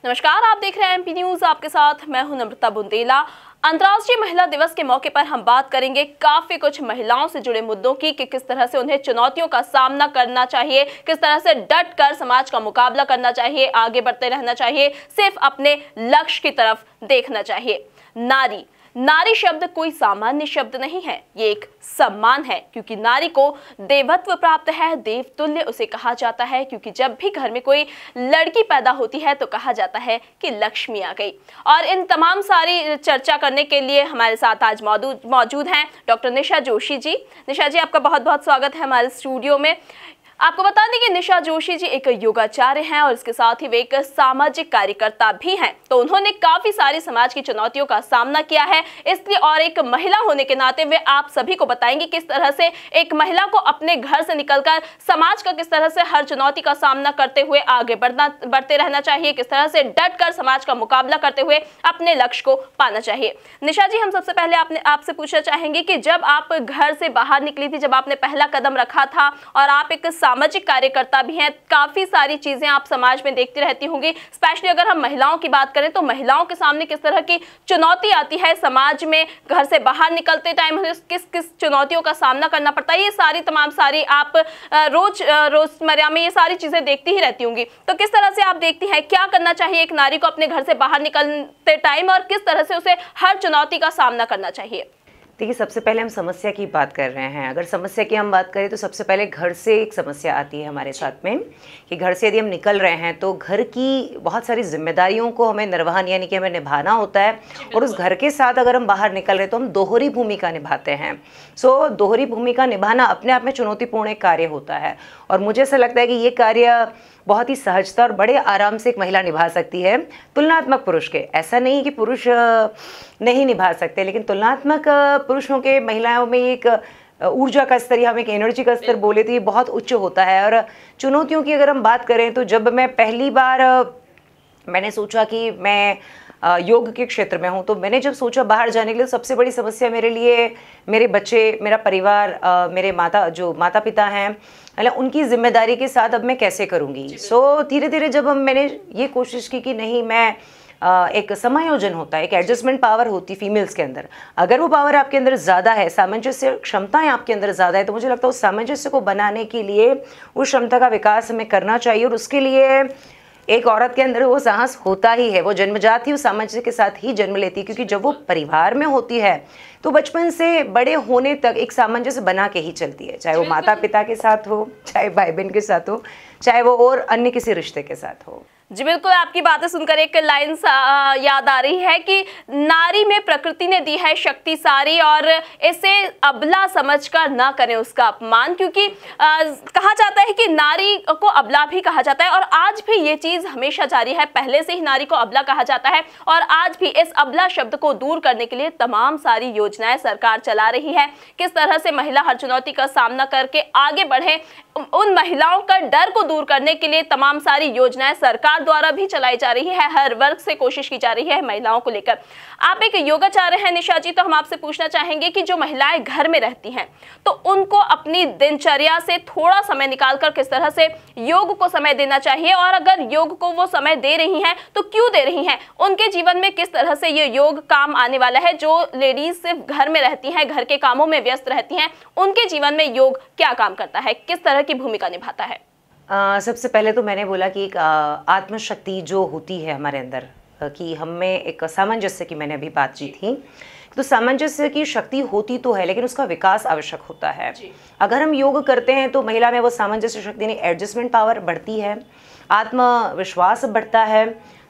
नमस्कार, आप देख रहे हैं एमपी न्यूज। आपके साथ मैं हूं नम्रता बुंदेला। अंतर्राष्ट्रीय महिला दिवस के मौके पर हम बात करेंगे काफी कुछ महिलाओं से जुड़े मुद्दों की कि किस तरह से उन्हें चुनौतियों का सामना करना चाहिए, किस तरह से डट कर समाज का मुकाबला करना चाहिए, आगे बढ़ते रहना चाहिए, सिर्फ अपने लक्ष्य की तरफ देखना चाहिए। नारी शब्द कोई सामान्य शब्द नहीं है, ये एक सम्मान है क्योंकि नारी को देवत्व प्राप्त है, देवतुल्य उसे कहा जाता है। क्योंकि जब भी घर में कोई लड़की पैदा होती है तो कहा जाता है कि लक्ष्मी आ गई। और इन तमाम सारी चर्चा करने के लिए हमारे साथ आज मौजूद हैं डॉक्टर निशा जोशी जी। निशा जी, आपका बहुत बहुत स्वागत है हमारे स्टूडियो में। आपको बता दें कि निशा जोशी जी एक योगाचार्य हैं और इसके साथ ही वे एक सामाजिक कार्यकर्ता भी हैं। तो उन्होंने काफी सारी समाज की चुनौतियों का सामना किया है, इसलिए और एक महिला होने के नाते वे आप सभी को बताएंगे किस तरह से एक महिला को अपने घर से निकलकर समाज का किस तरह से हर चुनौती का सामना करते हुए आगे बढ़ते रहना चाहिए, किस तरह से डट कर समाज का मुकाबला करते हुए अपने लक्ष्य को पाना चाहिए। निशा जी, हम सबसे पहले आपसे पूछना चाहेंगे कि जब आप घर से बाहर निकली थी, जब आपने पहला कदम रखा था और आप एक सामाजिक कार्यकर्ता भी हैं, काफी सारी चीजें आप समाज में देखती रहती होंगी। स्पेशली अगर हम महिलाओं की बात करें तो महिलाओं के सामने किस तरह की चुनौती आती है समाज में, घर से बाहर निकलते टाइम किस किस चुनौतियों का सामना करना पड़ता है, ये तमाम सारी आप रोजमर्रा में ये सारी चीजें देखती ही रहती होंगी। तो किस तरह से आप देखती हैं क्या करना चाहिए एक नारी को अपने घर से बाहर निकलते टाइम और किस तरह से उसे हर चुनौती का सामना करना चाहिए? देखिए, सबसे पहले हम समस्या की बात कर रहे हैं। अगर समस्या की हम बात करें तो सबसे पहले घर से एक समस्या आती है हमारे साथ में कि घर से यदि हम निकल रहे हैं तो घर की बहुत सारी जिम्मेदारियों को हमें निर्वहन यानी कि हमें निभाना होता है। और उस घर के साथ अगर हम बाहर निकल रहे हैं तो हम दोहरी भूमिका निभाते हैं। दोहरी भूमिका निभाना अपने आप में चुनौतीपूर्ण एक कार्य होता है और मुझे ऐसा लगता है कि ये कार्य बहुत ही सहजता और बड़े आराम से एक महिला निभा सकती है, तुलनात्मक पुरुष के। ऐसा नहीं कि पुरुष नहीं निभा सकते, लेकिन तुलनात्मक पुरुषों के महिलाओं में एक ऊर्जा का स्तर या हम एक एनर्जी का स्तर बोले तो ये बहुत उच्च होता है। और चुनौतियों की अगर हम बात करें तो जब मैं पहली बार मैंने सोचा कि मैं योग के क्षेत्र में हूँ, तो मैंने जब सोचा बाहर जाने के लिए, सबसे बड़ी समस्या मेरे लिए मेरे बच्चे, मेरा परिवार, मेरे माता पिता हैं, उनकी जिम्मेदारी के साथ अब मैं कैसे करूँगी। धीरे धीरे जब मैंने ये कोशिश की कि नहीं, मैं एक समायोजन होता है, एक एडजस्टमेंट पावर होती है फीमेल्स के अंदर। अगर वो पावर आपके अंदर ज़्यादा है, सामंजस्य क्षमताएं आपके अंदर ज़्यादा है, तो मुझे लगता है उस सामंजस्य को बनाने के लिए उस क्षमता का विकास हमें करना चाहिए। और उसके लिए एक औरत के अंदर वो साहस होता ही है, वो जन्मजात ही उस सामंजस्य के साथ ही जन्म लेती है। क्योंकि जब वो परिवार में होती है तो बचपन से बड़े होने तक एक सामंजस्य बना के ही चलती है, चाहे वो माता पिता के साथ हो, चाहे भाई बहन के साथ हो, चाहे वो और अन्य किसी रिश्ते के साथ हो। जी बिल्कुल, आपकी बातें सुनकर एक लाइन याद आ रही है कि नारी में प्रकृति ने दी है शक्ति सारी और इसे अबला समझकर ना करें उसका अपमान। क्योंकि कहा जाता है कि नारी को अबला भी कहा जाता है और आज भी ये चीज हमेशा जारी है। पहले से ही नारी को अबला कहा जाता है और आज भी इस अबला शब्द को दूर करने के लिए तमाम सारी योजनाएं सरकार चला रही है। किस तरह से महिला हर चुनौती का सामना करके आगे बढ़े, उन महिलाओं का डर को दूर करने के लिए तमाम सारी योजनाएं सरकार द्वारा भी चलाई जा रही है। हर वर्ग से कोशिश की जा रही है महिलाओं को लेकर। आप एक योगाचार्य हैं निशा जी, तो हम आपसे पूछना चाहेंगे कि जो महिलाएं घर में रहती हैं तो उनको अपनी दिनचर्या से थोड़ा समय निकालकर किस तरह से योग को समय देना चाहिए, और अगर योग को वो समय दे रही हैं तो क्यों दे रही हैं, उनके जीवन में किस तरह से ये योग काम आने वाला है। जो लेडीज सिर्फ घर में रहती हैं, घर के कामों में व्यस्त रहती हैं, उनके जीवन में योग क्या काम करता है, किस तरह की भूमिका निभाता है? सबसे पहले तो मैंने बोला कि एक आत्मशक्ति जो होती है हमारे अंदर, कि हम में एक सामंजस्य की मैंने अभी बात की थी, तो सामंजस्य की शक्ति होती तो है लेकिन उसका विकास आवश्यक होता है। अगर हम योग करते हैं तो महिला में वो सामंजस्य शक्ति नहीं, एडजस्टमेंट पावर बढ़ती है, आत्मविश्वास बढ़ता है,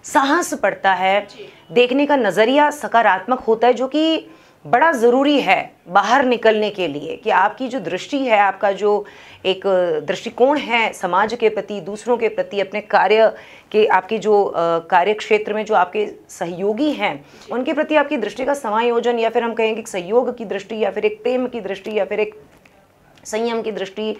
साहस बढ़ता है, देखने का नज़रिया सकारात्मक होता है, जो कि बड़ा ज़रूरी है बाहर निकलने के लिए। कि आपकी जो दृष्टि है, आपका जो एक दृष्टिकोण है समाज के प्रति, दूसरों के प्रति, अपने कार्य के, आपके जो कार्य क्षेत्र में जो आपके सहयोगी हैं उनके प्रति आपकी दृष्टि का समायोजन, या फिर हम कहेंगे सहयोग की दृष्टि, या फिर एक प्रेम की दृष्टि, या फिर एक संयम की दृष्टि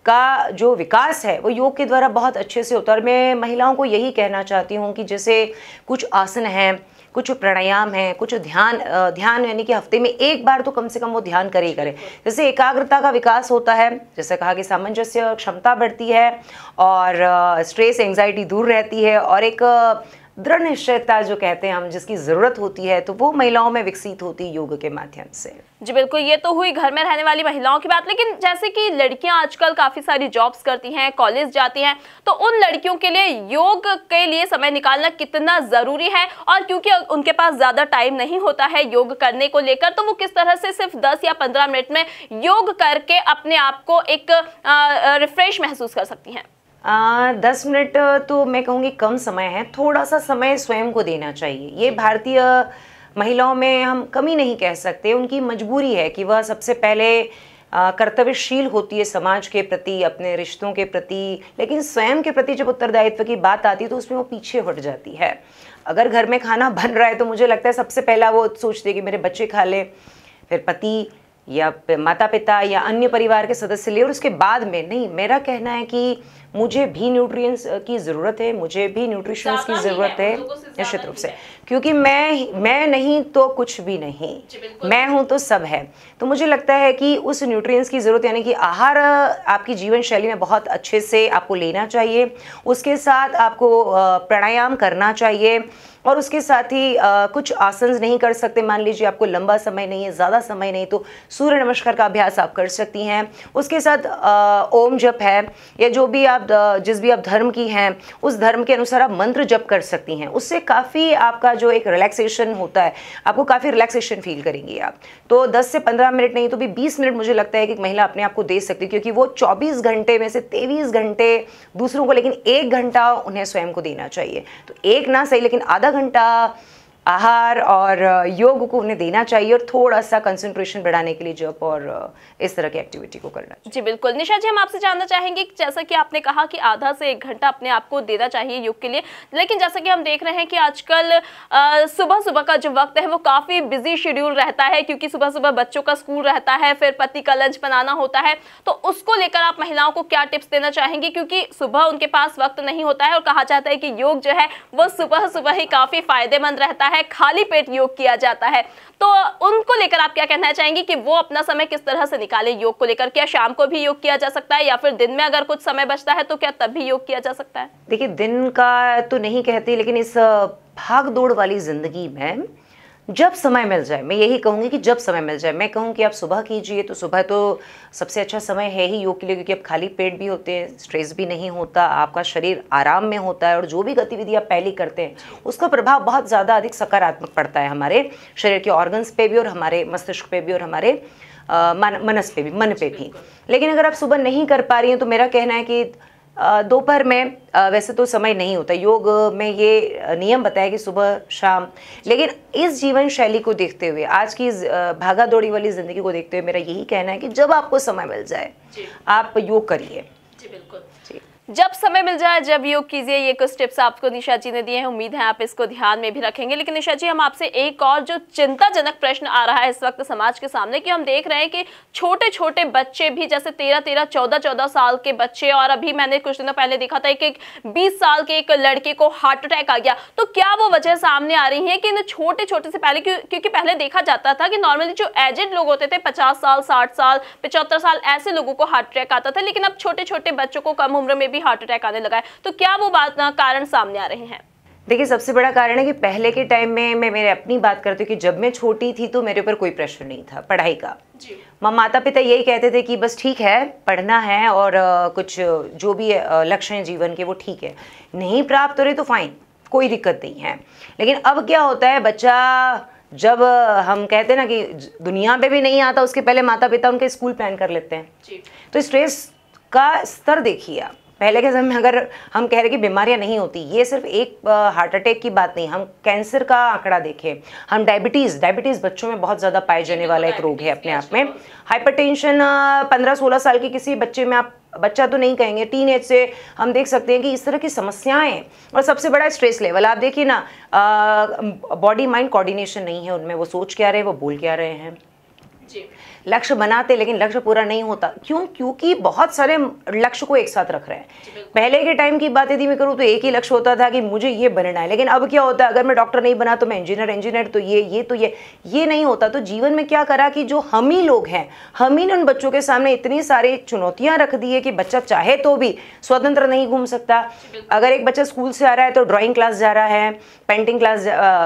का जो विकास है वो योग के द्वारा बहुत अच्छे से होता है। और मैं महिलाओं को यही कहना चाहती हूँ कि जैसे कुछ आसन हैं, कुछ प्राणायाम है, कुछ ध्यान यानी कि हफ्ते में एक बार तो कम से कम वो ध्यान करे। जैसे एकाग्रता का विकास होता है, जैसे कहा कि सामंजस्य क्षमता बढ़ती है और स्ट्रेस एंजाइटी दूर रहती है और एक दृढ़ निश्चयता जो कहते हैं हम, जिसकी ज़रूरत होती है, तो वो महिलाओं में विकसित होती है योग के माध्यम से। जी बिल्कुल, ये तो हुई घर में रहने वाली महिलाओं की बात, लेकिन जैसे कि लड़कियां आजकल काफ़ी सारी जॉब्स करती हैं, कॉलेज जाती हैं, तो उन लड़कियों के लिए योग के लिए समय निकालना कितना ज़रूरी है? और क्योंकि उनके पास ज़्यादा टाइम नहीं होता है योग करने को लेकर, तो वो किस तरह से सिर्फ 10 या 15 मिनट में योग करके अपने आप को एक रिफ्रेश महसूस कर सकती हैं? 10 मिनट तो मैं कहूँगी कम समय है, थोड़ा सा समय स्वयं को देना चाहिए। ये भारतीय महिलाओं में हम कमी नहीं कह सकते, उनकी मजबूरी है कि वह सबसे पहले कर्तव्यशील होती है समाज के प्रति, अपने रिश्तों के प्रति, लेकिन स्वयं के प्रति जब उत्तरदायित्व की बात आती है तो उसमें वो पीछे हट जाती है। अगर घर में खाना बन रहा है तो मुझे लगता है सबसे पहला वो सोचती है कि मेरे बच्चे खा लें, फिर पति या माता पिता या अन्य परिवार के सदस्य ले, और उसके बाद में नहीं। मेरा कहना है कि मुझे भी न्यूट्रिएंट्स की ज़रूरत है, मुझे भी न्यूट्रिशंस की ज़रूरत है निश्चित रूप से, क्योंकि मैं नहीं तो कुछ भी नहीं, मैं हूँ तो सब है। तो मुझे लगता है कि उस न्यूट्रिएंट्स की ज़रूरत, यानी कि आहार आपकी जीवन शैली में बहुत अच्छे से आपको लेना चाहिए, उसके साथ आपको प्राणायाम करना चाहिए, और उसके साथ ही कुछ आसन नहीं कर सकते, मान लीजिए आपको लंबा समय नहीं है, ज़्यादा समय नहीं, तो सूर्य नमस्कार का अभ्यास आप कर सकती हैं। उसके साथ ओम जप है, या जो भी आप जिस भी आप धर्म की हैं उस धर्म के अनुसार आप मंत्र जप कर सकती हैं। उससे काफ़ी आपका जो एक रिलैक्सेशन होता है, आपको काफ़ी रिलैक्सेशन फील करेंगी आप। तो 10 से 15 मिनट नहीं तो भी 20 मिनट मुझे लगता है कि एक महिला अपने आप को दे सकती है, क्योंकि वो 24 घंटे में से 23 घंटे दूसरों को, लेकिन 1 घंटा उन्हें स्वयं को देना चाहिए। तो एक ना सही, लेकिन आधा घंटा आहार और योग को उन्हें देना चाहिए, और थोड़ा सा कंसंट्रेशन बढ़ाने के लिए जप और इस तरह की एक्टिविटी को करना चाहिए। जी बिल्कुल। निशा जी, हम आपसे जानना चाहेंगे कि जैसा कि आपने कहा कि आधा से 1 घंटा अपने आप को देना चाहिए योग के लिए, लेकिन जैसा कि हम देख रहे हैं कि आजकल सुबह सुबह का जो वक्त है वो काफ़ी बिजी शेड्यूल रहता है, क्योंकि सुबह सुबह बच्चों का स्कूल रहता है, फिर पति का लंच बनाना होता है, तो उसको लेकर आप महिलाओं को क्या टिप्स देना चाहेंगी? क्योंकि सुबह उनके पास वक्त नहीं होता है, और कहा जाता है कि योग जो है वो सुबह सुबह ही काफ़ी फायदेमंद रहता है, खाली पेट योग किया जाता है, तो उनको लेकर आप क्या कहना चाहेंगी कि वो अपना समय किस तरह से निकाले योग को लेकर? क्या शाम को भी योग किया जा सकता है, या फिर दिन में अगर कुछ समय बचता है तो क्या तब भी योग किया जा सकता है? देखिए, दिन का तो नहीं कहती, लेकिन इस भाग दौड़ वाली जिंदगी में जब समय मिल जाए, मैं यही कहूँगी कि जब समय मिल जाए, मैं कहूँ कि आप सुबह कीजिए, तो सुबह तो सबसे अच्छा समय है ही योग के लिए, क्योंकि आप खाली पेट भी होते हैं, स्ट्रेस भी नहीं होता, आपका शरीर आराम में होता है, और जो भी गतिविधि आप पहले करते हैं उसका प्रभाव बहुत ज़्यादा अधिक सकारात्मक पड़ता है हमारे शरीर के ऑर्गन्स पे भी, और हमारे मस्तिष्क पे भी, और हमारे मन पे भी। लेकिन अगर आप सुबह नहीं कर पा रही हैं, तो मेरा कहना है कि दोपहर में वैसे तो समय नहीं होता, योग में ये नियम बताया कि सुबह शाम, लेकिन इस जीवन शैली को देखते हुए, आज की भागा दौड़ी वाली ज़िंदगी को देखते हुए मेरा यही कहना है कि जब आपको समय मिल जाए आप योग करिए। जी बिल्कुल, जब समय मिल जाए जब योग कीजिए। ये कुछ टिप्स आपको निशा जी ने दिए हैं, उम्मीद है आप इसको ध्यान में भी रखेंगे। लेकिन निशा जी, हम आपसे एक और जो चिंताजनक प्रश्न आ रहा है इस वक्त समाज के सामने, कि हम देख रहे हैं कि छोटे छोटे बच्चे भी, जैसे 13-13, 14-14 साल के बच्चे, और अभी मैंने कुछ दिनों पहले देखा था कि 20 साल के एक लड़के को हार्ट अटैक आ गया। तो क्या वो वजह सामने आ रही है कि इन छोटे छोटे से पहले, क्योंकि पहले देखा जाता था कि नॉर्मली जो एजेड लोग होते थे, 50 साल, 60 साल, 75 साल, ऐसे लोगों को हार्ट अटैक आता था, लेकिन अब छोटे छोटे बच्चों को कम उम्र में भी हार्ट अटैक आने लगा है। तो क्या वो कारण सामने आ रहे हैं? देखिए, सबसे बड़ा कारण है कि पहले के टाइम में, मैं मेरे अपनी बात करती हूँ कि जब मैं छोटी थी तो मेरे ऊपर कोई प्रेशर नहीं था पढ़ाई का। माता पिता यही कहते थे कि बस ठीक है, पढ़ना है, और कुछ जो भी लक्ष्य हैं जीवन के वो ठीक है, नहीं प्राप्त हो रहे तो फाइन, कोई दिक्कत नहीं है। लेकिन अब क्या होता है, बच्चा जब हम कहते हैं ना कि दुनिया पे भी नहीं आता, उसके पहले माता पिता उनके स्कूल प्लान कर लेते हैं। तो स्ट्रेस का स्तर देखिए आप, पहले के समय में अगर हम कह रहे कि बीमारियां नहीं होती, ये सिर्फ एक हार्ट अटैक की बात नहीं, हम कैंसर का आंकड़ा देखें, हम डायबिटीज़ बच्चों में बहुत ज़्यादा पाए जाने वाला एक रोग है अपने आप में। हाइपरटेंशन 15-16 साल के किसी बच्चे में, आप बच्चा तो नहीं कहेंगे, टीन एज से हम देख सकते हैं कि इस तरह की समस्याएं। और सबसे बड़ा स्ट्रेस लेवल, आप देखिए ना, बॉडी माइंड कोऑर्डिनेशन नहीं है उनमें, वो सोच क्या रहे हैं, वो बोल क्या रहे हैं। लक्ष्य बनाते लेकिन लक्ष्य पूरा नहीं होता। क्यों? क्योंकि बहुत सारे लक्ष्य को एक साथ रख रहे हैं। पहले के टाइम की बात यदि मैं करूँ तो एक ही लक्ष्य होता था कि मुझे ये बनना है, लेकिन अब क्या होता है, अगर मैं डॉक्टर नहीं बना तो मैं इंजीनियर तो ये नहीं होता। तो जीवन में क्या करा कि जो हम ही लोग हैं, हम ही ने उन बच्चों के सामने इतनी सारी चुनौतियां रख दी है कि बच्चा चाहे तो भी स्वतंत्र नहीं घूम सकता। अगर एक बच्चा स्कूल से आ रहा है तो ड्राइंग क्लास जा रहा है, पेंटिंग क्लास,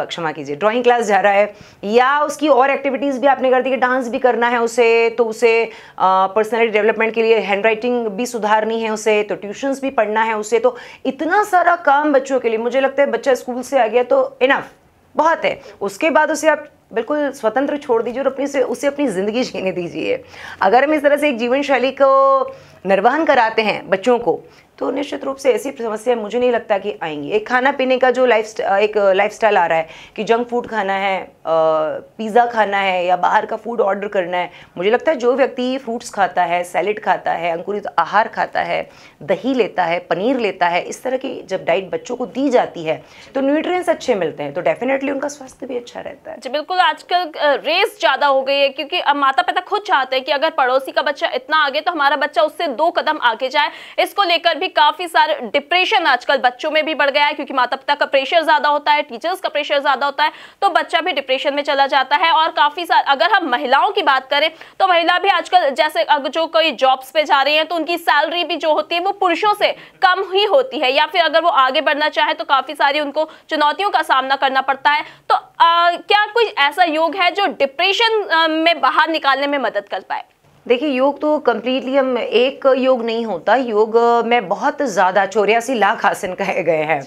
क्षमा कीजिए, ड्राइंग क्लास जा रहा है, या उसकी और एक्टिविटीज़ भी आपने कर दी कि डांस भी करना है उसे, तो उसे पर्सनैलिटी डेवलपमेंट के लिए हैंड राइटिंग भी सुधारनी है उसे, तो ट्यूशन्स भी पढ़ना है उसे। तो इतना सारा काम बच्चों के लिए, मुझे लगता है बच्चा स्कूल से आ गया तो इनफ बहुत है। उसके बाद उसे आप बिल्कुल स्वतंत्र छोड़ दीजिए और उसे अपनी ज़िंदगी जीने दीजिए। अगर हम इस तरह से एक जीवन शैली को निर्वहन कराते हैं बच्चों को, तो निश्चित रूप से ऐसी समस्या मुझे नहीं लगता कि आएंगी। एक खाना पीने का जो लाइफस्टाइल आ रहा है कि जंक फूड खाना है, पिज़्ज़ा खाना है या बाहर का फूड ऑर्डर करना है, मुझे लगता है जो व्यक्ति फ्रूट्स खाता है, सैलेड खाता है, अंकुरित आहार खाता है, दही लेता है, पनीर लेता है, इस तरह की जब डाइट बच्चों को दी जाती है तो न्यूट्रिएंट्स अच्छे मिलते हैं, तो डेफिनेटली उनका स्वास्थ्य भी अच्छा रहता है। जी बिल्कुल, आजकल रेस ज़्यादा हो गई है क्योंकि अब माता पिता खुद चाहते हैं कि अगर पड़ोसी का बच्चा इतना आगे तो हमारा बच्चा उससे 2 कदम आगे जाए। इसको लेकर भी काफी सारे डिप्रेशन आजकल बच्चों में भी बढ़ गया है क्योंकि माता पिता का प्रेशर ज्यादा होता है, टीचर्स का प्रेशर ज्यादा होता है, तो बच्चा भी डिप्रेशन में चला जाता है। और काफी सारे, अगर हम महिलाओं की बात करें तो महिला भी आजकल जैसे जो कोई जॉब्स पे जा रही है तो उनकी सैलरी भी जो होती है वो पुरुषों से कम ही होती है, या फिर अगर वो आगे बढ़ना चाहे तो काफी सारी उनको चुनौतियों का सामना करना पड़ता है। तो क्या कोई ऐसा योग है जो डिप्रेशन में बाहर निकालने में मदद कर पाए? देखिए, योग तो कम्प्लीटली हम एक योग नहीं होता, योग में बहुत ज़्यादा 84 लाख आसन कहे गए हैं,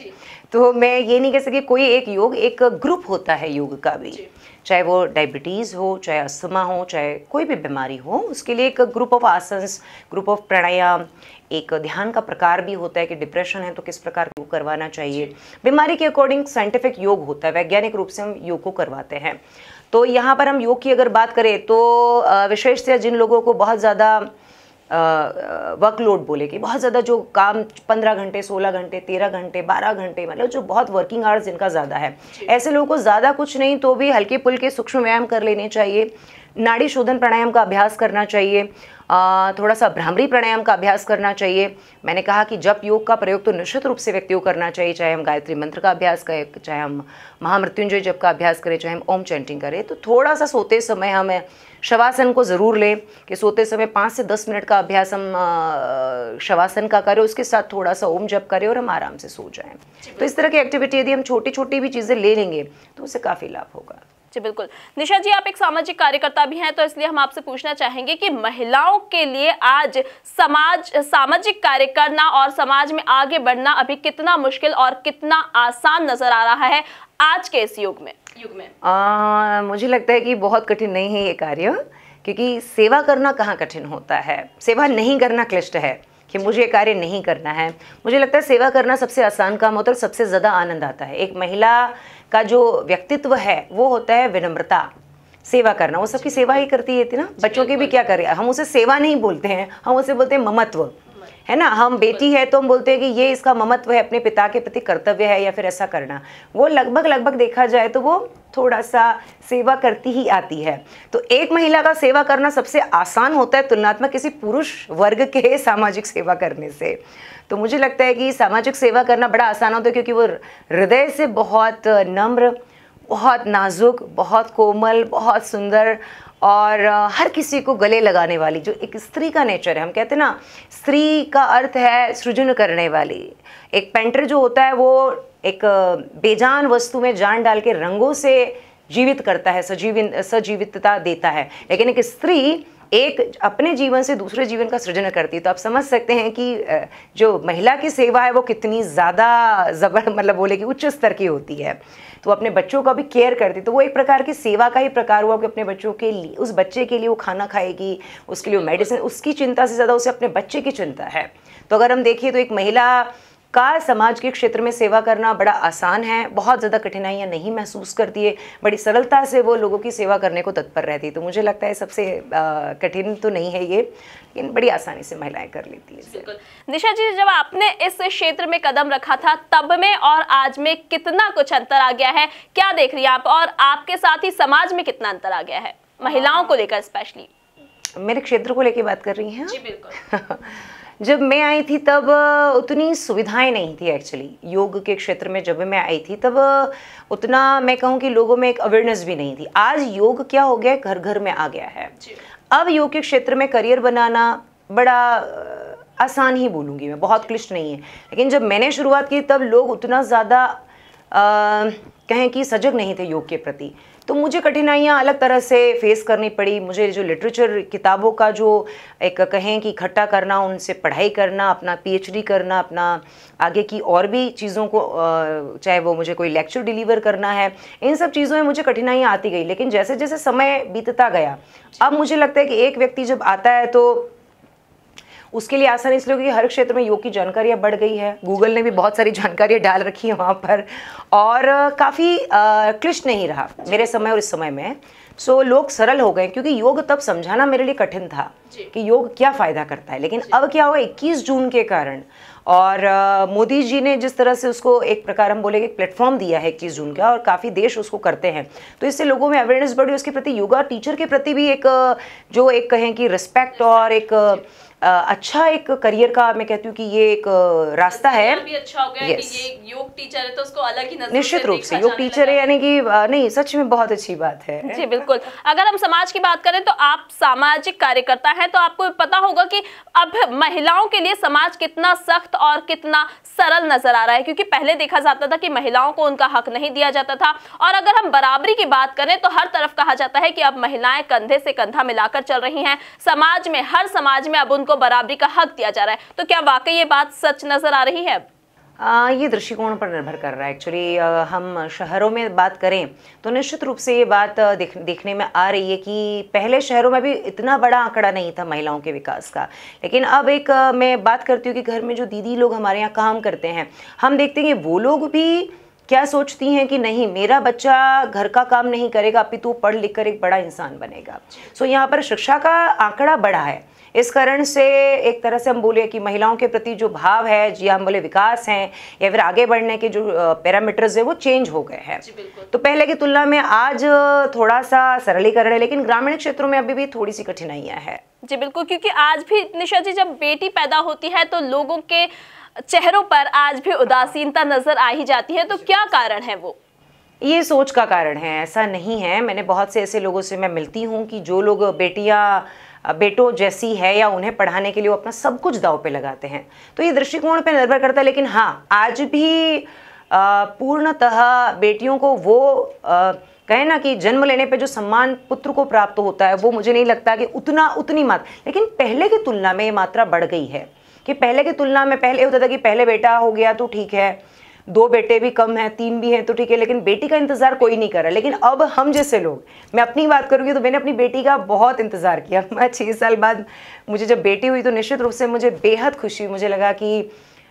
तो मैं ये नहीं कह सकती कोई एक योग, एक ग्रुप होता है योग का भी, चाहे वो डायबिटीज़ हो, चाहे अस्थमा हो, चाहे कोई भी बीमारी हो, उसके लिए एक group of asanas, group of pranayama, एक ध्यान का प्रकार भी होता है कि डिप्रेशन है तो किस प्रकार योग करवाना चाहिए। बीमारी के अकॉर्डिंग साइंटिफिक योग होता है, वैज्ञानिक रूप से हम योग को करवाते हैं। तो यहाँ पर हम योग की अगर बात करें तो विशेषतः जिन लोगों को बहुत ज़्यादा वर्कलोड बोले कि बहुत ज़्यादा जो काम 15 घंटे, 16 घंटे, 13 घंटे, 12 घंटे, मतलब जो बहुत वर्किंग आवर्स जिनका ज़्यादा है, ऐसे लोगों को ज़्यादा कुछ नहीं तो भी हल्के फुल्के सूक्ष्म व्यायाम कर लेने चाहिए, नाड़ी शोधन प्राणायाम का अभ्यास करना चाहिए, थोड़ा सा भ्रामरी प्राणायाम का अभ्यास करना चाहिए। मैंने कहा कि जप योग का प्रयोग तो निश्चित रूप से व्यक्ति को करना चाहिए, चाहे हम गायत्री मंत्र का अभ्यास करें, चाहे हम महामृत्युंजय जप का अभ्यास करें, चाहे हम ओम चैंटिंग करें। तो थोड़ा सा सोते समय हम शवासन को ज़रूर लें कि सोते समय 5 से 10 मिनट का अभ्यास हम शवासन का करें, उसके साथ थोड़ा सा ओम जप करें और हम आराम से सो जाएं। तो इस तरह की एक्टिविटी यदि हम छोटी छोटी भी चीज़ें ले लेंगे तो उससे काफ़ी लाभ होगा। जी बिल्कुल। निशा जी, आप एक सामाजिक कार्यकर्ता भी हैं, तो इसलिए हम आपसे पूछना चाहेंगे कि महिलाओं के लिए आज सामाजिक कार्य करना और समाज में आगे बढ़ना अभी कितना मुश्किल और कितना आसान नजर आ रहा है आज के इस युग में? मुझे लगता है कि बहुत कठिन नहीं है ये कार्य, क्योंकि सेवा करना कहाँ कठिन होता है, सेवा नहीं करना क्लिष्ट है कि मुझे ये कार्य नहीं करना है। मुझे लगता है सेवा करना सबसे आसान काम होता है और सबसे ज़्यादा आनंद आता है। एक महिला का जो व्यक्तित्व है वो होता है विनम्रता, सेवा करना, वो सबकी सेवा ही करती है ना। बच्चों की भी क्या करें, हम उसे सेवा नहीं बोलते हैं, हम उसे बोलते हैं ममत्व, है ना। हम बेटी है तो हम बोलते हैं कि ये इसका ममत्व है, अपने पिता के प्रति कर्तव्य है या फिर ऐसा करना। वो लगभग देखा जाए तो वो थोड़ा सा सेवा करती ही आती है। तो एक महिला का सेवा करना सबसे आसान होता है तुलनात्मक किसी पुरुष वर्ग के सामाजिक सेवा करने से। तो मुझे लगता है कि सामाजिक सेवा करना बड़ा आसान होता है क्योंकि वो हृदय से बहुत नम्र, बहुत नाजुक, बहुत कोमल, बहुत सुंदर और हर किसी को गले लगाने वाली, जो एक स्त्री का नेचर है। हम कहते हैं ना, स्त्री का अर्थ है सृजन करने वाली। एक पेंटर जो होता है वो एक बेजान वस्तु में जान डाल के रंगों से जीवित करता है, सजीवितता देता है, लेकिन एक स्त्री एक अपने जीवन से दूसरे जीवन का सृजन करती है। तो आप समझ सकते हैं कि जो महिला की सेवा है वो कितनी ज़्यादा मतलब बोले कि उच्च स्तर की होती है। तो अपने बच्चों का भी केयर करती, तो वो एक प्रकार की सेवा का ही प्रकार हुआ कि अपने बच्चों के लिए, उस बच्चे के लिए वो खाना खाएगी, उसके लिए वो मेडिसिन, उसकी चिंता से ज़्यादा उसे अपने बच्चे की चिंता है। तो अगर हम देखिए तो एक महिला का समाज के क्षेत्र में सेवा करना बड़ा आसान है, बहुत ज़्यादा कठिनाइयाँ नहीं महसूस करती है, बड़ी सरलता से वो लोगों की सेवा करने को तत्पर रहती है। तो मुझे लगता है सबसे कठिन तो नहीं है ये, लेकिन बड़ी आसानी से महिलाएं कर लेती है। निशा जी, जब आपने इस क्षेत्र में कदम रखा था तब में और आज में कितना कुछ अंतर आ गया है, क्या देख रही हैं आप, और आपके साथ ही समाज में कितना अंतर आ गया है? महिलाओं को लेकर स्पेशली? मेरे क्षेत्र को लेकर बात कर रही हैं? जी बिल्कुल। जब मैं आई थी तब उतनी सुविधाएं नहीं थी एक्चुअली। योग के क्षेत्र में जब मैं आई थी तब उतना मैं कहूँ कि लोगों में एक अवेयरनेस भी नहीं थी। आज योग क्या हो गया है, घर घर में आ गया है। अब योग के क्षेत्र में करियर बनाना बड़ा आसान ही बोलूँगी मैं, बहुत क्लिष्ट नहीं है। लेकिन जब मैंने शुरुआत की तब लोग उतना ज़्यादा कहें कि सजग नहीं थे योग के प्रति, तो मुझे कठिनाइयाँ अलग तरह से फेस करनी पड़ी। मुझे जो लिटरेचर किताबों का जो एक कहें कि इकट्ठा करना, उनसे पढ़ाई करना, अपना पीएचडी करना, अपना आगे की और भी चीज़ों को चाहे वो मुझे कोई लेक्चर डिलीवर करना है, इन सब चीज़ों में मुझे कठिनाइयाँ आती गई। लेकिन जैसे जैसे समय बीतता गया, अब मुझे लगता है कि एक व्यक्ति जब आता है तो उसके लिए आसान इसलिए कि हर क्षेत्र में योग की जानकारियाँ बढ़ गई है। गूगल ने भी बहुत सारी जानकारियाँ डाल रखी है वहाँ पर, और काफ़ी क्लिष्ट नहीं रहा मेरे समय और इस समय में। सो लोग सरल हो गए, क्योंकि योग तब समझाना मेरे लिए कठिन था कि योग क्या फ़ायदा करता है। लेकिन अब क्या हुआ, 21 जून के कारण और मोदी जी ने जिस तरह से उसको एक प्रकार हम बोलेंगे एक प्लेटफॉर्म दिया है 21 जून का, और काफ़ी देश उसको करते हैं, तो इससे लोगों में अवेयरनेस बढ़ी। उसके प्रति, योगा टीचर के प्रति भी एक जो एक कहें कि रिस्पेक्ट और एक अच्छा एक करियर का मैं कहती हूँ कि ये एक रास्ता है। भी अच्छा हो गया कि ये योग टीचर है तो उसको अलग ही नजर निश्चित रूप से योग टीचर है, यानी कि नहीं, सच में बहुत अच्छी बात है। जी बिल्कुल। अगर हम समाज की बात करें तो आप सामाजिक कार्यकर्ता हैं, तो आपको पता होगा कि अब महिलाओं के लिए समाज कितना सख्त और कितना सरल नजर आ रहा है, क्योंकि पहले देखा जाता था कि महिलाओं को उनका हक नहीं दिया जाता था। और अगर हम बराबरी की बात करें तो हर तरफ कहा जाता है कि अब महिलाएं कंधे से कंधा मिलाकर चल रही हैं। समाज में, हर समाज में अब उनको बराबरी का हक दिया जा रहा है। तो क्या वाकई ये बात सच नजर आ रही है? ये दृष्टिकोण पर निर्भर कर रहा है एक्चुअली। हम शहरों में बात करें तो निश्चित रूप से ये बात देखने में आ रही है कि पहले शहरों में भी इतना बड़ा आंकड़ा नहीं था महिलाओं के विकास का। लेकिन अब एक मैं बात करती हूँ कि घर में जो दीदी लोग हमारे यहाँ काम करते हैं, हम देखते हैं कि वो लोग भी क्या सोचती हैं कि नहीं, मेरा बच्चा घर का काम नहीं करेगा, अपितु पढ़ लिख कर एक बड़ा इंसान बनेगा। सो यहाँ पर शिक्षा का आंकड़ा बढ़ा है। इस कारण से एक तरह से हम बोले कि महिलाओं के प्रति जो भाव है, जी हम बोले विकास हैं या फिर आगे बढ़ने के जो पैरामीटर्स है वो चेंज हो गए हैं। तो पहले की तुलना में आज थोड़ा सा सरलीकरण है, लेकिन ग्रामीण क्षेत्रों में अभी भी थोड़ी सी कठिनाइयाँ हैं। जी बिल्कुल, क्योंकि आज भी निशा जी, जब बेटी पैदा होती है तो लोगों के चेहरों पर आज भी उदासीनता नजर आ ही जाती है। तो क्या कारण है वो? ये सोच का कारण है, ऐसा नहीं है। मैंने बहुत से ऐसे लोगों से मैं मिलती हूँ कि जो लोग बेटियाँ बेटों जैसी है या उन्हें पढ़ाने के लिए वो अपना सब कुछ दांव पे लगाते हैं। तो ये दृष्टिकोण पे निर्भर करता है। लेकिन हाँ, आज भी पूर्णतः बेटियों को वो कहे ना कि जन्म लेने पे जो सम्मान पुत्र को प्राप्त होता है वो मुझे नहीं लगता कि उतनी मात्रा, लेकिन पहले की तुलना में ये मात्रा बढ़ गई है। कि पहले की तुलना में पहले होता था कि पहले बेटा हो गया तो ठीक है, 2 बेटे भी कम हैं, 3 भी हैं तो ठीक है, लेकिन बेटी का इंतज़ार कोई नहीं कर रहा। लेकिन अब हम जैसे लोग, मैं अपनी बात करूँगी तो मैंने अपनी बेटी का बहुत इंतज़ार किया। मैं 6 साल बाद मुझे जब बेटी हुई तो निश्चित रूप से मुझे बेहद खुशी हुई। मुझे लगा कि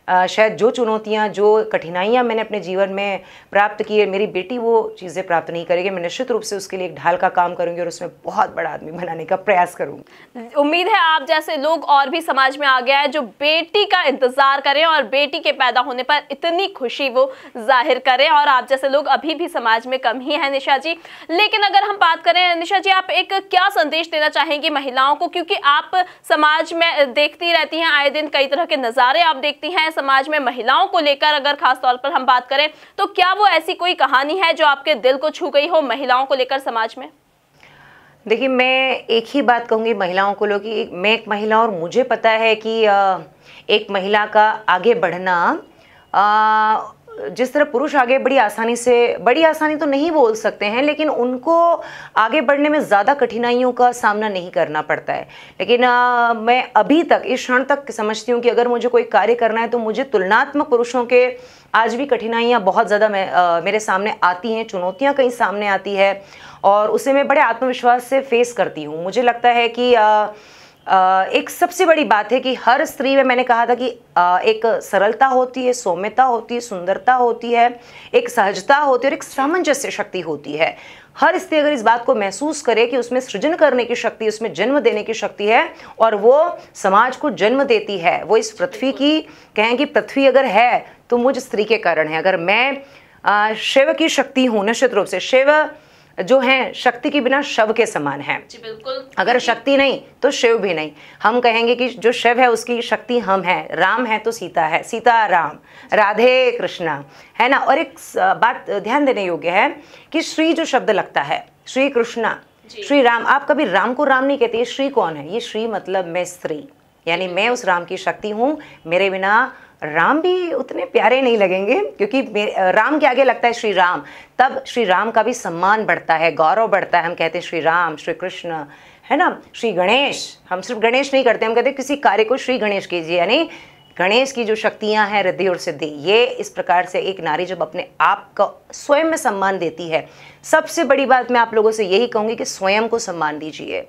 शायद जो चुनौतियाँ, जो कठिनाइयाँ मैंने अपने जीवन में प्राप्त की है, मेरी बेटी वो चीज़ें प्राप्त नहीं करेगी। मैं निश्चित रूप से उसके लिए एक ढाल का काम करूँगी और उसमें बहुत बड़ा आदमी बनाने का प्रयास करूँगी। उम्मीद है आप जैसे लोग और भी समाज में आ गया है जो बेटी का इंतजार करें और बेटी के पैदा होने पर इतनी खुशी वो जाहिर करें, और आप जैसे लोग अभी भी समाज में कम ही हैं निशा जी। लेकिन अगर हम बात करें निशा जी, आप एक क्या संदेश देना चाहेंगी महिलाओं को, क्योंकि आप समाज में देखती रहती हैं, आए दिन कई तरह के नज़ारे आप देखती हैं समाज में महिलाओं को लेकर। अगर खास तौर पर हम बात करें तो क्या वो ऐसी कोई कहानी है जो आपके दिल को छू गई हो महिलाओं को लेकर समाज में? देखिए, मैं एक ही बात कहूँगी महिलाओं को, कि मैं एक महिला और मुझे पता है कि एक महिला का आगे बढ़ना जिस तरह पुरुष आगे बड़ी आसानी तो नहीं बोल सकते हैं, लेकिन उनको आगे बढ़ने में ज़्यादा कठिनाइयों का सामना नहीं करना पड़ता है। लेकिन मैं अभी तक इस क्षण तक समझती हूँ कि अगर मुझे कोई कार्य करना है तो मुझे तुलनात्मक पुरुषों के आज भी कठिनाइयाँ बहुत ज़्यादा मेरे सामने आती हैं, चुनौतियाँ कहीं सामने आती है, और उसे मैं बड़े आत्मविश्वास से फेस करती हूँ। मुझे लगता है कि एक सबसे बड़ी बात है कि हर स्त्री में, मैंने कहा था कि एक सरलता होती है, सौम्यता होती है, सुंदरता होती है, एक सहजता होती है और एक सामंजस्य शक्ति होती है। हर स्त्री अगर इस बात को महसूस करे कि उसमें सृजन करने की शक्ति, उसमें जन्म देने की शक्ति है और वो समाज को जन्म देती है, वो इस पृथ्वी की, कहें कि पृथ्वी अगर है तो मुझ स्त्री के कारण है। अगर मैं शिव की शक्ति हूँ, निश्चित रूप से शिव जो हैं शक्ति के बिना शव के समान हैं। जी बिल्कुल। अगर शक्ति नहीं तो शिव भी नहीं। हम कहेंगे कि जो शिव है उसकी शक्ति हम हैं, राम है तो सीता है, सीता राम, राधे कृष्णा, है ना। और एक बात ध्यान देने योग्य है कि श्री जो शब्द लगता है, श्री कृष्णा, श्री राम, आप कभी राम को राम नहीं कहते। ये श्री कौन है? ये श्री मतलब मैं स्त्री, यानी मैं उस राम की शक्ति हूँ। मेरे बिना राम भी उतने प्यारे नहीं लगेंगे, क्योंकि राम के आगे लगता है श्री राम, तब श्री राम का भी सम्मान बढ़ता है, गौरव बढ़ता है। हम कहते हैं श्री राम, श्री कृष्ण, है ना, श्री गणेश। हम सिर्फ गणेश नहीं करते, हम कहते हैं किसी कार्य को श्री गणेश कीजिए, यानी गणेश की जो शक्तियां हैं रिद्धि और सिद्धि। ये इस प्रकार से एक नारी जब अपने आप का स्वयं में सम्मान देती है, सबसे बड़ी बात मैं आप लोगों से यही कहूँगी कि स्वयं को सम्मान दीजिए।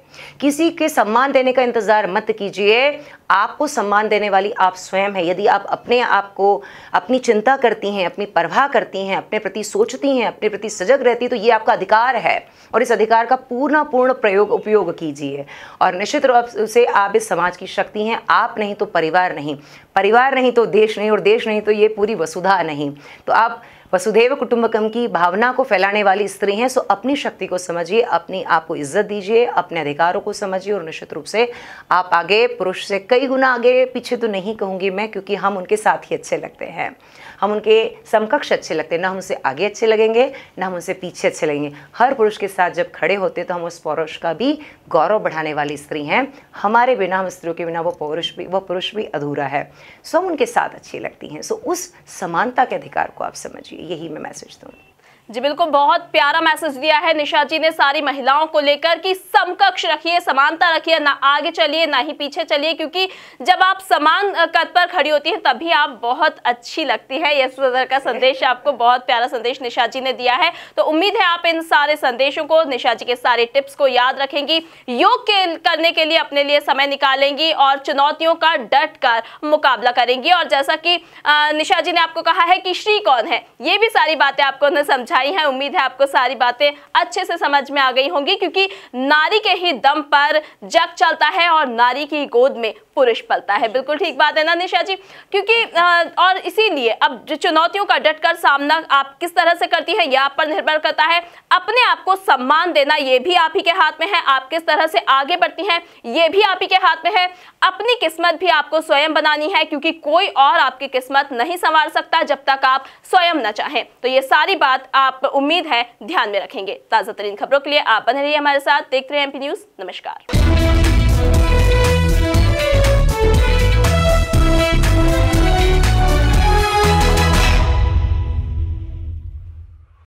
किसी के सम्मान देने का इंतज़ार मत कीजिए, आपको सम्मान देने वाली आप स्वयं है। यदि आप अपने आप को अपनी चिंता करती हैं, अपनी परवाह करती हैं, अपने प्रति सोचती हैं, अपने प्रति सजग रहती हैं, तो ये आपका अधिकार है और इस अधिकार का पूर्ण उपयोग कीजिए। और निश्चित रूप से आप इस समाज की शक्ति हैं। आप नहीं तो परिवार नहीं, परिवार नहीं तो देश नहीं, और देश नहीं तो ये पूरी वसुधा नहीं। तो आप वसुधैव कुटुंबकम की भावना को फैलाने वाली स्त्री हैं। सो अपनी शक्ति को समझिए, अपनी आप को इज्जत दीजिए, अपने अधिकारों को समझिए, और निश्चित रूप से आप आगे पुरुष से कई गुना आगे पीछे तो नहीं कहूँगी मैं, क्योंकि हम उनके साथ ही अच्छे लगते हैं, हम उनके समकक्ष अच्छे लगते हैं। ना हम उनसे आगे अच्छे लगेंगे, ना हम उनसे पीछे अच्छे लगेंगे। हर पुरुष के साथ जब खड़े होते तो हम उस पुरुष का भी गौरव बढ़ाने वाली स्त्री हैं। हमारे बिना, हम स्त्रियों के बिना वो पुरुष भी अधूरा है। सो हम उनके साथ अच्छी लगती हैं। सो उस समानता के अधिकार को आप समझिए, यही मैं मैसेज दूँ। जी बिल्कुल, बहुत प्यारा मैसेज दिया है निशा जी ने सारी महिलाओं को लेकर कि समकक्ष रखिए, समानता रखिए, ना आगे चलिए ना ही पीछे चलिए, क्योंकि जब आप समान कद पर खड़ी होती हैं तभी आप बहुत अच्छी लगती है। इस तरह का संदेश आपको, बहुत प्यारा संदेश निशा जी ने दिया है। तो उम्मीद है आप इन सारे संदेशों को, निशा जी के सारे टिप्स को याद रखेंगी, योग करने के लिए अपने लिए समय निकालेंगी और चुनौतियों का डट कर मुकाबला करेंगी। और जैसा कि निशा जी ने आपको कहा है कि श्री कौन है, ये भी सारी बातें आपको उन्हें समझाई है। उम्मीद है आपको सारी बातें अच्छे से समझ में आ गई होंगी, क्योंकि नारी के ही दम पर जग चलता है और नारी की गोद में पुरुष पलता है। बिल्कुल ठीक बात है ना निशा जी? क्योंकि और इसीलिए अब जो चुनौतियों का डटकर सामना आप किस तरह से करती है, यह आप पर निर्भर करता है। अपने आप को सम्मान देना ये भी आप ही के हाथ में है। आप किस तरह से आगे बढ़ती हैं ये भी आप ही के हाथ में है। अपनी किस्मत भी आपको स्वयं बनानी है, क्योंकि कोई और आपकी किस्मत नहीं संवार सकता जब तक आप स्वयं न चाहें। तो ये सारी बात आप, उम्मीद है, ध्यान में रखेंगे। ताजा तरीन खबरों के लिए आप बने रहिए हमारे साथ, देखते रहिए एमपी न्यूज़। नमस्कार।